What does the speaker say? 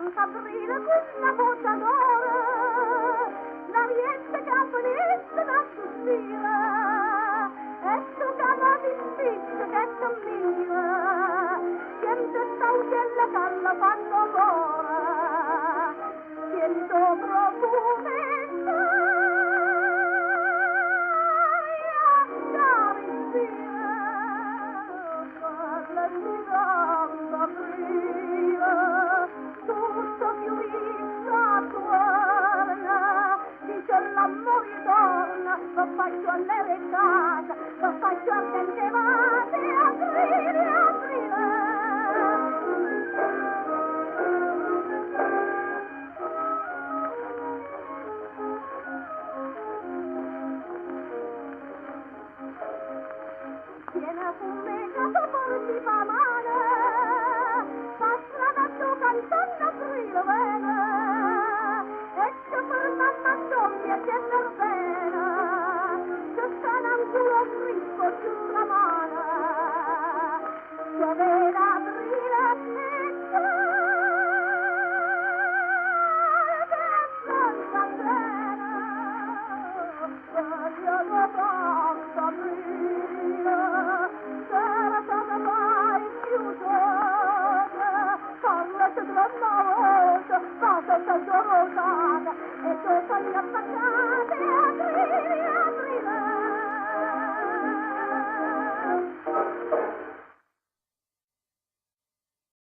canta aprile con una voce d'oro, la riesce che finisce da sospira, e tu che la dispiccia che cammina, siente sta uccella che la fanno l'ora, siento profumo in l'amore torna, lo faccio alle casa, lo faccio a tentevate, aprile, aprile. Tiene fumeggiato, porti fa male,